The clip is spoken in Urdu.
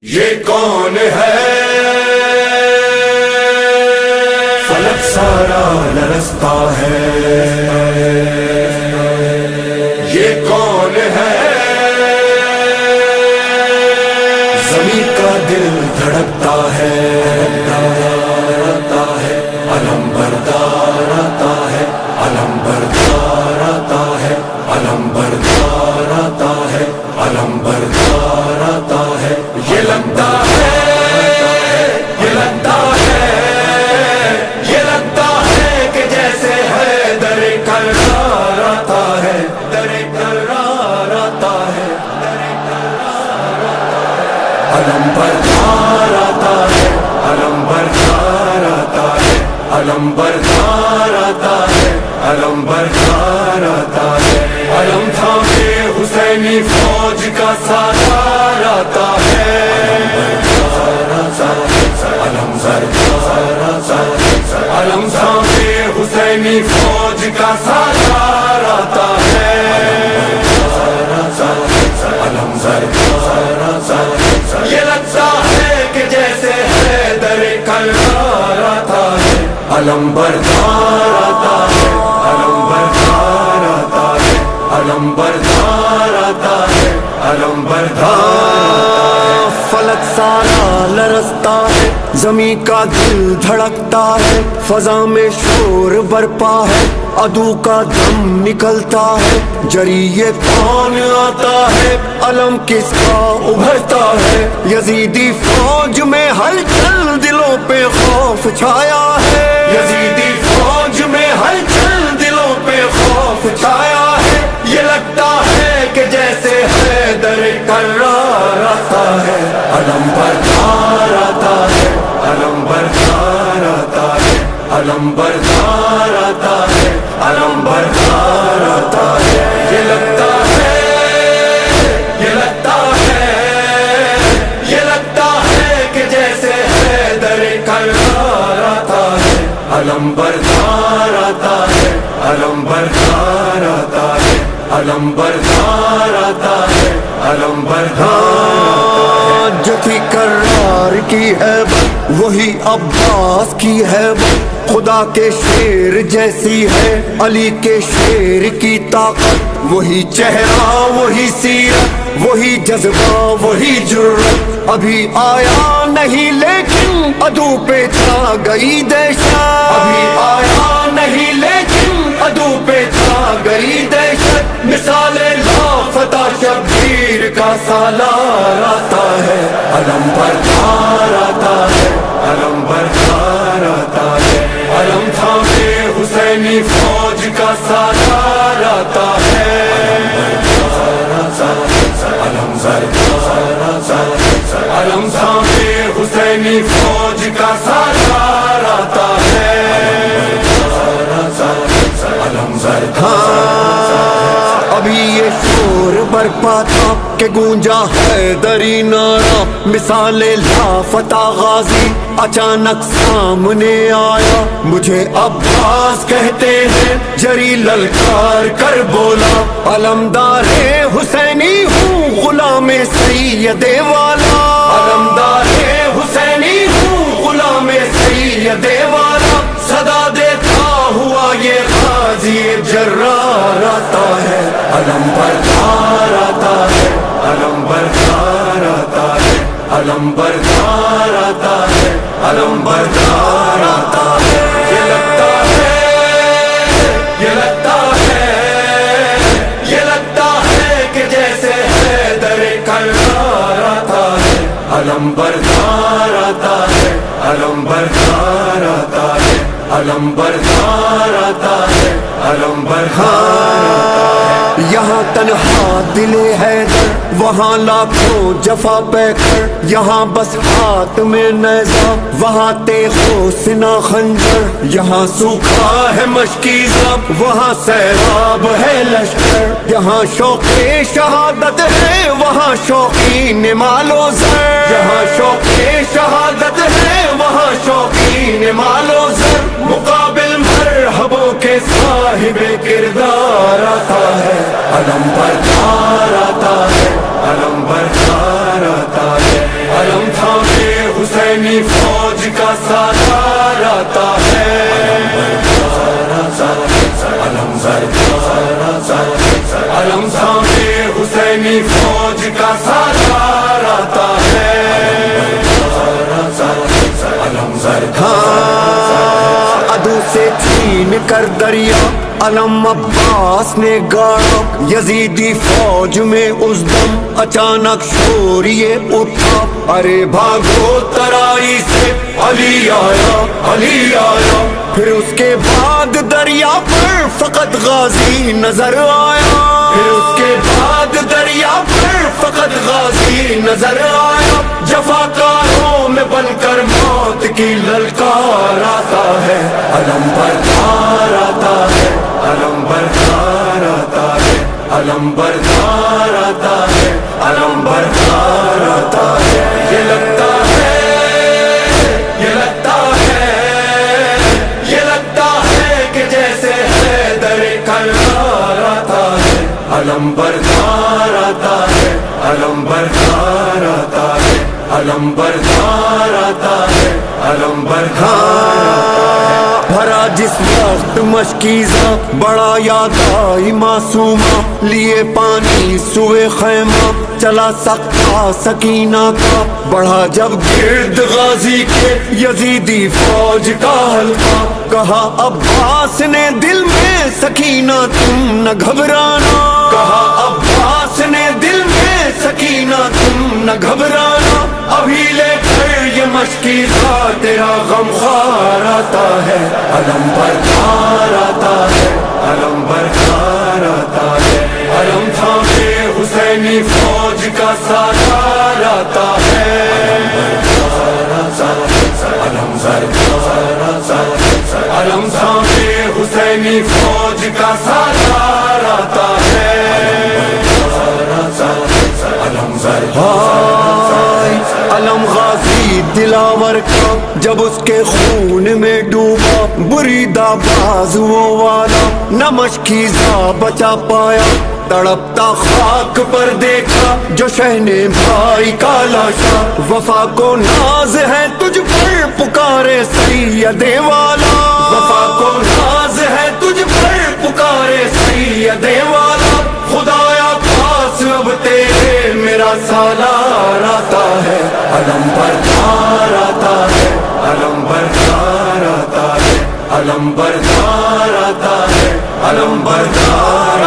یہ کون ہے فلک سارا لرزتا ہے، یہ کون ہے زمین کا دل دھڑکتا ہے، علم بردار آتا ہے، علم بردار آتا ہے، علم بردار آتا ہے، علم بردار آتا ہے۔ یہ لگتا ہے، یہ لگتا ہے، یہ لگتا ہے کہ جیسے ہے در کرار آتا ہے، در کرار آتا ہے، در کرار آتا ہے۔ علم بردار آتا ہے، علم بردار آتا ہے، علم بردار آتا ہے، علم بردار آتا ہے۔ علم تھامے حسینی فوج کا سالار آتا ہے، علم بردار آتا ہے، علم تھامے حسینی فوج کا سالار آتا ہے، علم بردار آتا ہے۔ یہ لگتا ہے کہ جیسے ہے در کرار آتا ہے، علم بردار آتا ہے، علم بردار آتا ہے، علم بردار آتا ہے، علم بردار آتا ہے۔ فلک سارا لرزتا ہے، زمین کا دل دھڑکتا ہے، فضا میں شور برپا ہے، عدو کا دم نکلتا ہے۔ جری یہ کون آتا ہے، علم کس کا ابھرتا ہے، یزیدی فوج میں ہلچل، دلوں پہ خوف چھایا ہے، یزیدی فوج میں ہلچل، دلوں پہ خوف چھایا ہے۔ یہ لگتا ہے کہ جیسے ہے در کرار آتا ہے، علم بردار آتا ہے، علم بردار آتا ہے، علم بردار آتا ہے، علم بردار آتا ہے۔ یہ لگتا ہے، یہ لگتا ہے، یہ لگتا ہے کہ جیسے ہے در کرار آتا ہے، علم بردار آتا ہے، علم بردار آتا ہے، علم بردار آتا ہے، علم بردار آتا ہے۔ جو تھی کرار کی ہے وہی عباس کی ہے، خدا کے شیر جیسی ہے علی کے شیر کی طاقت، وہی چہرہ وہی سیرت، وہی جذبہ وہی جرت، ابھی آیا نہیں لیکن عدو پہ چھا گئی دہشت، ابھی آیا نہیں لیکن عدو پہ چھا گئی دہشت۔ مثال لافتہ شبیر کا سالار آتا ہے، علم بردار آتا ہے، علم بردار آتا ہے، علم تھامے حسینی فوج کا سالار آتا ہے، علم بردار آتا ہے، علم تھامے حسینی فوج کا سالار آتا ہے، علم بردار۔ ابھی یہ شور برپا تھا کہ گونجا حیدری نعرہ، مثال لافتہ غازی اچانک سامنے آیا، مجھے عباس کہتے ہیں، جری للکار کر بولا، علمدار حسینی ہوں غلام سید والا، علمدار حسینی ہوں غلام سید والا، صدا دیتا ہوا یہ غازی جرار آتا ہے، علم بردار آتا ہے، علم بردار آتا ہے، علم بردار آتا ہے، علم بردار آتا ہے۔ یہ لگتا ہے، یہ لگتا ہے، یہ لگتا ہے کہ جیسے ہے در کرار آتا ہے، علم بردار آتا ہے، علم بردار آتا ہے، علم بردار آتا ہے، علم بردار آتا ہے۔ یہاں تنہا دل حیدر، وہاں لاکھوں جفا پیکر، یہاں بس ہاتھ میں نیزہ، وہاں تیغ و سنا خنجر، یہاں سوکھا ہے مشکی زب، وہاں سیلاب ہے لشکر، یہاں شوق شہادت ہے، وہاں شوقین مال و زر، یہاں شوق شہادت ہے، وہاں شوقین مال و زر، مقابل مرحبوں کے صاحب کردار آتا ہے، علم بردار آتا ہے، علم بردار آتا ہے، علم حسینی فوج کا سالار آتا ہے، علم بردار آتا ہے، علم سامنے حسینی فوج کا سالار آتا ہے، علم عدو سے چھین کر دریا علم عباس نے گاڑا، یزیدی فوج میں اس دم اچانک شور یہ اٹھا، ارے بھاگو ترائی سے علی آیا، علی آیا، پھر اس کے بعد دریا پر فقط غازی نظر آیا، پھر اس کے بعد دریا پر فقط غازی نظر آیا، جفاکاروں میں بن کر موت کی للکار آتا ہے، علم بردار آتا ہے، علم بردار آتا ہے، علم بردار آتا ہے، علم بردار آتا ہے، یہ لگتا ہے، یہ لگتا ہے، یہ لگتا ہے کہ جیسے حیدر کرار آتا ہے، علم بردار آتا ہے، علم بردار آتا ہے، علم بردار آتا ہے، علم بردار آتا ہے، بھرا جس وقت مشکیزہ بڑا یاد آئی معصومہ، لیے پانی سوئے خیمہ چلا سکتا سکینہ کا، بڑھا جب گرد غازی کے یزیدی فوج کا حلقہ، کہا عباس نے دل میں سکینہ تم نہ گھبرانا، کہا عباس نے دل میں سکینہ تم نہ گھبرانا، ابھی لے کر یہ مشکیزہ تیرا غمخوار آتا ہے، علم بردار آتا ہے، علم بردار آتا ہے، علم تھامے حسینی فوج کا سالار آتا ہے، علم بردار آتا ہے، علم تھامے حسینی فوج کا سالار آتا ہے، علم علم غازی دلاور کا جب اس کے خون میں ڈوبا، بریدہ بازو والا نہ مشکیزہ بچا پایا، تڑپتا خاک پر دیکھا جو شہنے بھائی کا لاشا، وفا کو ناز ہے تجھ پر پکارے سید والا، وفا کو ناز ہے تجھ پر پکارے سید والا، خدایا پاس اب تیرے میرا سالار آتا ہے، علم بردار آتا ہے، علم بردار آتا ہے، علم بردار آتا ہے، علم بردار